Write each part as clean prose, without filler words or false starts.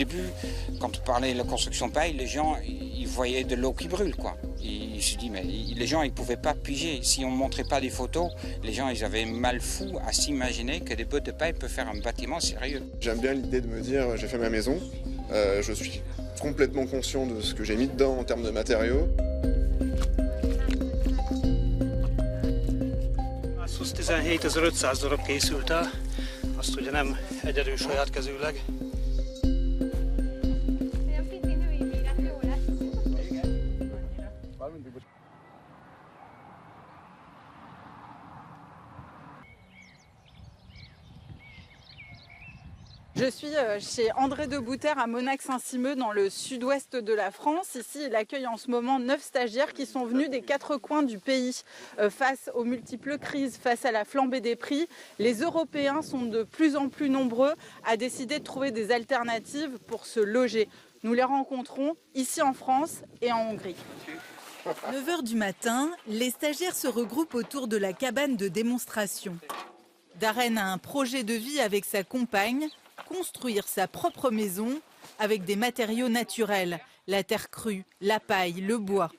début, quand on parlait de la construction paille, les gens ils voyaient de l'eau qui brûle, quoi. Ils se disent, mais les gens ils ne pouvaient pas piger. Si on ne montrait pas des photos, les gens ils avaient mal fou à s'imaginer que des bottes de paille peuvent faire un bâtiment sérieux. J'aime bien l'idée de me dire, j'ai fait ma maison, je suis complètement conscient de ce que j'ai mis dedans en termes de matériaux. Az 17.500 darab készült el, azt ugye nem egyedül saját kezűleg. Je suis chez André de Bouter à Monac-Saint-Simeux dans le sud-ouest de la France. Ici, il accueille en ce moment 9 stagiaires qui sont venus des 4 coins du pays. Face aux multiples crises, face à la flambée des prix, les Européens sont de plus en plus nombreux à décider de trouver des alternatives pour se loger. Nous les rencontrons ici en France et en Hongrie. 9 h du matin, les stagiaires se regroupent autour de la cabane de démonstration. Darren a un projet de vie avec sa compagne, construire sa propre maison avec des matériaux naturels, la terre crue, la paille, le bois.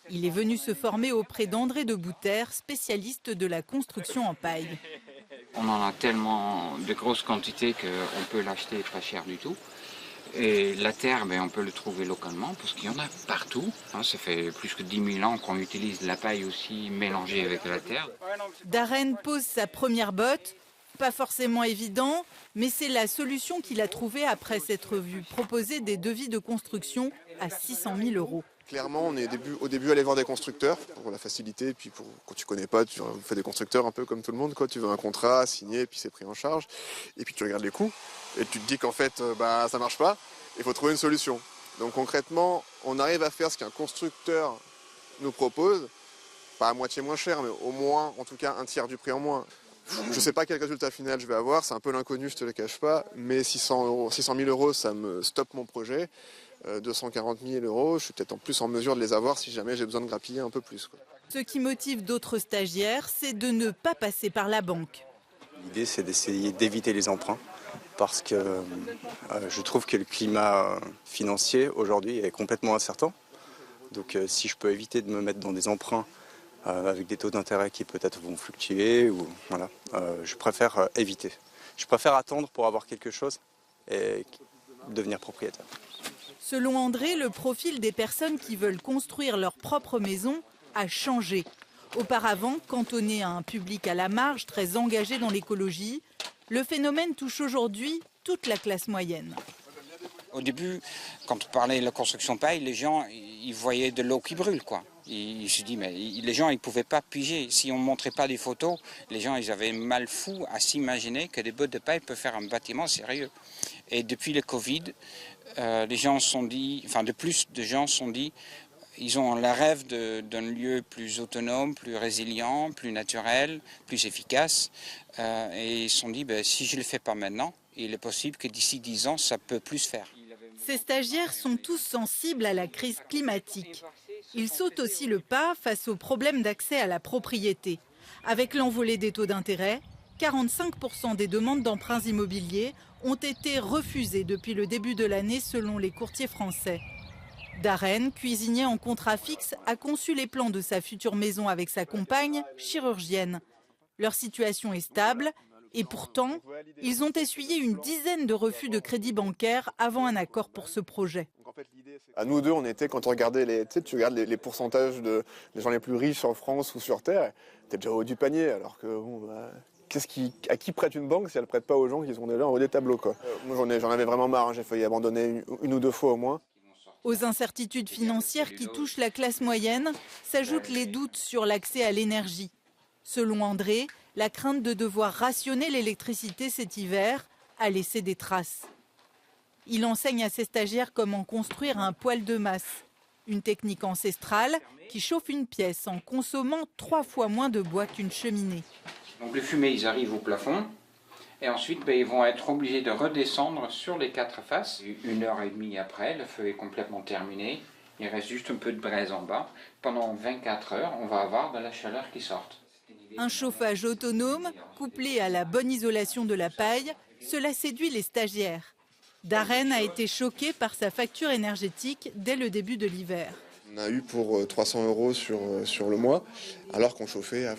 Il est venu se former auprès d'André de Bouter, spécialiste de la construction en paille. On en a tellement de grosses quantités qu'on peut l'acheter pas cher du tout. Et la terre, on peut le trouver localement parce qu'il y en a partout. Ça fait plus que 10 000 ans qu'on utilise la paille aussi mélangée avec la terre. Darren pose sa première botte. Pas forcément évident, mais c'est la solution qu'il a trouvée après s'être vu proposer des devis de construction à 600 000 €. Clairement, on est au début allé voir des constructeurs pour la facilité, et puis quand tu connais pas, tu fais des constructeurs un peu comme tout le monde, quoi. Tu veux un contrat signé, puis c'est pris en charge, et puis tu regardes les coûts, et tu te dis qu'en fait, ça marche pas, il faut trouver une solution. Donc concrètement, on arrive à faire ce qu'un constructeur nous propose, pas à moitié moins cher, mais au moins, en tout cas, un tiers du prix en moins. Je ne sais pas quel résultat final je vais avoir, c'est un peu l'inconnu, je te le cache pas, mais 600 000 €, ça me stoppe mon projet. 240 000 €, je suis peut-être en plus en mesure de les avoir si jamais j'ai besoin de grappiller un peu plus, quoi. Ce qui motive d'autres stagiaires, c'est de ne pas passer par la banque. L'idée, c'est d'essayer d'éviter les emprunts parce que je trouve que le climat financier aujourd'hui est complètement incertain. Donc si je peux éviter de me mettre dans des emprunts avec des taux d'intérêt qui peut-être vont fluctuer, je préfère éviter. Je préfère attendre pour avoir quelque chose et devenir propriétaire. Selon André, le profil des personnes qui veulent construire leur propre maison a changé. Auparavant, cantonné à un public à la marge, très engagé dans l'écologie, le phénomène touche aujourd'hui toute la classe moyenne. Au début, quand on parlait de la construction paille, les gens ils voyaient de l'eau qui brûle, quoi. Ils se disent, mais les gens ils ne pouvaient pas piger. Si on ne montrait pas des photos, les gens ils avaient mal fou à s'imaginer que des bottes de paille peuvent faire un bâtiment sérieux. Et depuis le Covid, les gens se sont dit, de plus de gens se sont dit, ils ont le rêve d'un lieu plus autonome, plus résilient, plus naturel, plus efficace. Et ils se sont dit, si je ne le fais pas maintenant, il est possible que d'ici 10 ans, ça peut plus faire. Ces stagiaires sont tous sensibles à la crise climatique. Ils sautent aussi le pas face aux problèmes d'accès à la propriété. Avec l'envolée des taux d'intérêt, 45% des demandes d'emprunts immobiliers ont été refusées depuis le début de l'année selon les courtiers français. Darren, cuisinier en contrat fixe, a conçu les plans de sa future maison avec sa compagne, chirurgienne. Leur situation est stable et pourtant, ils ont essuyé une dizaine de refus de crédit bancaire avant un accord pour ce projet. À nous deux, on était, quand on regardait tu regardes les pourcentages des gens les plus riches en France ou sur Terre, t'es déjà au haut du panier, alors que à qui prête une banque si elle ne prête pas aux gens qui sont déjà en haut des tableaux, quoi. Moi j'en avais vraiment marre, j'ai failli abandonner une ou deux fois au moins. Aux incertitudes financières qui touchent la classe moyenne s'ajoutent les doutes sur l'accès à l'énergie. Selon André, la crainte de devoir rationner l'électricité cet hiver a laissé des traces. Il enseigne à ses stagiaires comment construire un poêle de masse, une technique ancestrale qui chauffe une pièce en consommant 3 fois moins de bois qu'une cheminée. Donc les fumées, ils arrivent au plafond et ensuite ils vont être obligés de redescendre sur les 4 faces. 1h30 après, le feu est complètement terminé. Il reste juste un peu de braise en bas. Pendant 24 heures, on va avoir de la chaleur qui sort. Un chauffage autonome, couplé à la bonne isolation de la paille, cela séduit les stagiaires. Darren a été choqué par sa facture énergétique dès le début de l'hiver. On a eu pour 300 € sur le mois, alors qu'on chauffait à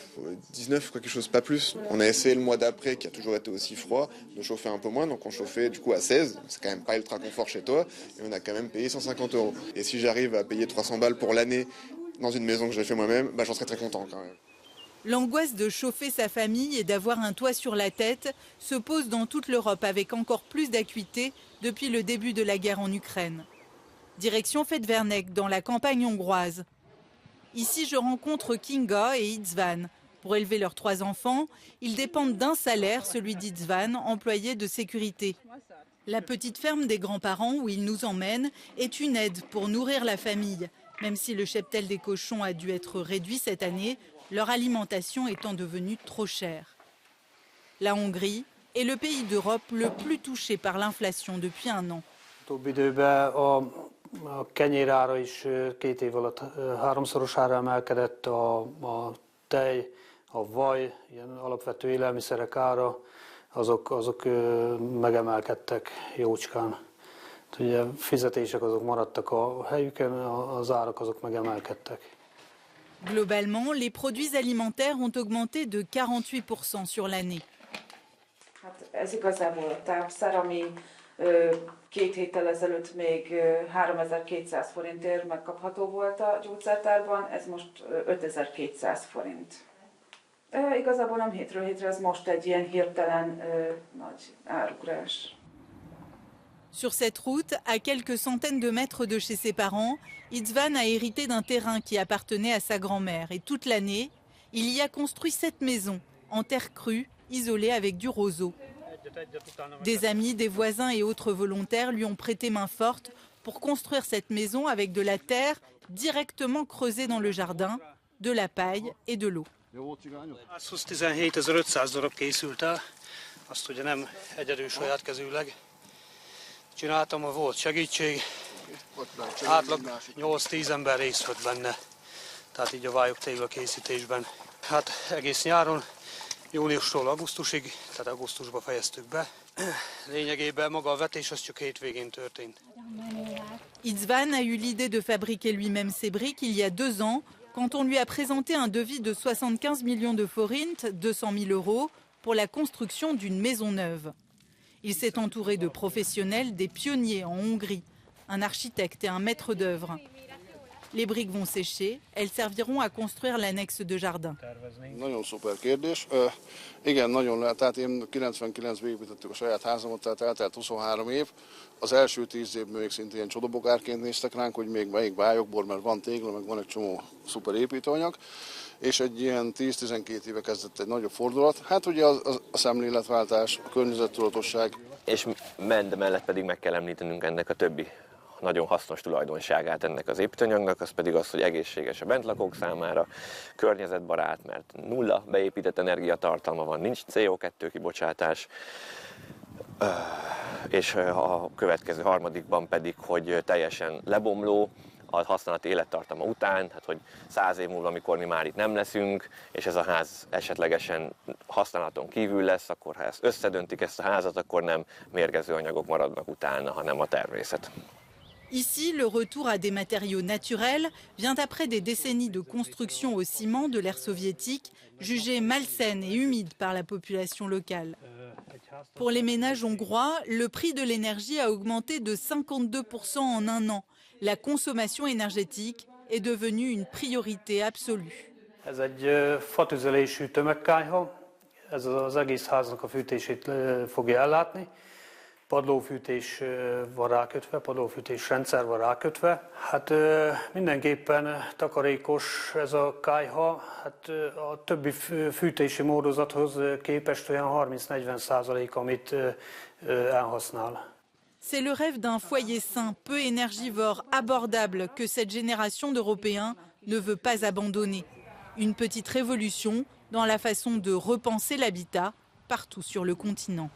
19, quelque chose, pas plus. On a essayé le mois d'après, qui a toujours été aussi froid, de chauffer un peu moins, donc on chauffait du coup à 16. C'est quand même pas ultra confort chez toi, et on a quand même payé 150 €. Et si j'arrive à payer 300 balles pour l'année dans une maison que j'ai fait moi-même, j'en serais très content quand même. L'angoisse de chauffer sa famille et d'avoir un toit sur la tête se pose dans toute l'Europe avec encore plus d'acuité depuis le début de la guerre en Ukraine. Direction Fedvernek, dans la campagne hongroise. Ici, je rencontre Kinga et Itzvan. Pour élever leurs 3 enfants, ils dépendent d'un salaire, celui d'Itzvan, employé de sécurité. La petite ferme des grands-parents où ils nous emmènent est une aide pour nourrir la famille. Même si le cheptel des cochons a dû être réduit cette année, leur alimentation étant devenue trop chère. La Hongrie est le pays d'Europe le plus touché par l'inflation depuis 1 an. A kenyérára is 2 év alatt 3-szorosára emelkedett, a tej, a vaj, ilyen alapvető élelmiszerek ára, azok megemelkedtek jócskán. Ugye fizetések azok maradtak a helyüken, az árak azok megemelkedtek. Globalement, les produits alimentaires ont augmenté de 48% sur l'année. Ez igazából a tápszer, ami 2 héttel ezelőtt még 3200 forintért megkapható volt a gyógyszertárban, ez most 5200 forint. Igazából nem hétről hétre, ez most egy ilyen hirtelen nagy árugrás. Sur cette route, à quelques centaines de mètres de chez ses parents, Itzvan a hérité d'un terrain qui appartenait à sa grand-mère. Et toute l'année, il y a construit cette maison, en terre crue, isolée avec du roseau. Des amis, des voisins et autres volontaires lui ont prêté main forte pour construire cette maison avec de la terre directement creusée dans le jardin, de la paille et de l'eau. 117.500 darab készült el, azt ugye nem egyedül saját kezűleg csináltam, volt segítség, átlag 8-10 ember részt vett benne, tehát így a vályog téglakészítésben. Hát egész nyáron, júniustól augusztusig, tehát augusztusban fejeztük be. Lényegében maga a vetés az csak hétvégén történt. Itzvan a eu l'idée de fabriquer lui-même ses briques il y a 2 ans, quand on lui a présenté un devis de 75 millions de forints, 200 000 €, pour la construction d'une maison neuve. Il s'est entouré de professionnels, des pionniers en Hongrie, un architecte et un maître d'œuvre. Les briques vont sécher, elles serviront à construire l'annexe de jardin. Nagyon szuper kérdés. Igen, nagyon lehet. Tehát én 99-ben építettük a saját házamat, tehát eltelt 23 év. Az első 10 évben még szintén csodabogárként néztek ránk, hogy még melyik vályogból, mert van tégla, meg van egy csomó szuper építőanyag. És egy ilyen 10-12 éve kezdett egy nagyobb fordulat. Hát ugye a szemléletváltás, a környezettudatosság. És mellett pedig meg kell említenünk ennek a többi nagyon hasznos tulajdonságát ennek az építőanyagnak, az pedig az, hogy egészséges a bentlakók számára, környezetbarát, mert nulla beépített energiatartalma van, nincs CO2 kibocsátás, és a következő harmadikban pedig, hogy teljesen lebomló a használati élettartama után, hát hogy 100 év múlva, amikor mi már itt nem leszünk, és ez a ház esetlegesen használaton kívül lesz, akkor ha ezt összedöntik ezt a házat, akkor nem mérgező anyagok maradnak utána, hanem a természet. Ici, le retour à des matériaux naturels vient après des décennies de construction au ciment de l'ère soviétique, jugée malsaine et humide par la population locale. Pour les ménages hongrois, le prix de l'énergie a augmenté de 52% en 1 an. La consommation énergétique est devenue une priorité absolue. Ez egy fatüzelésű tömegkályha, ez az egész háznak a fűtését fogja ellátni. Padlófűtés van rákötve, padlófűtés rendszer van rákötve. Hát mindenképpen takarékos ez a kályha, hát a többi fűtési módozathoz képest olyan 30-40%, amit elhasznál. C'est le rêve d'un foyer sain, peu énergivore, abordable que cette génération d'Européens ne veut pas abandonner. Une petite révolution dans la façon de repenser l'habitat partout sur le continent.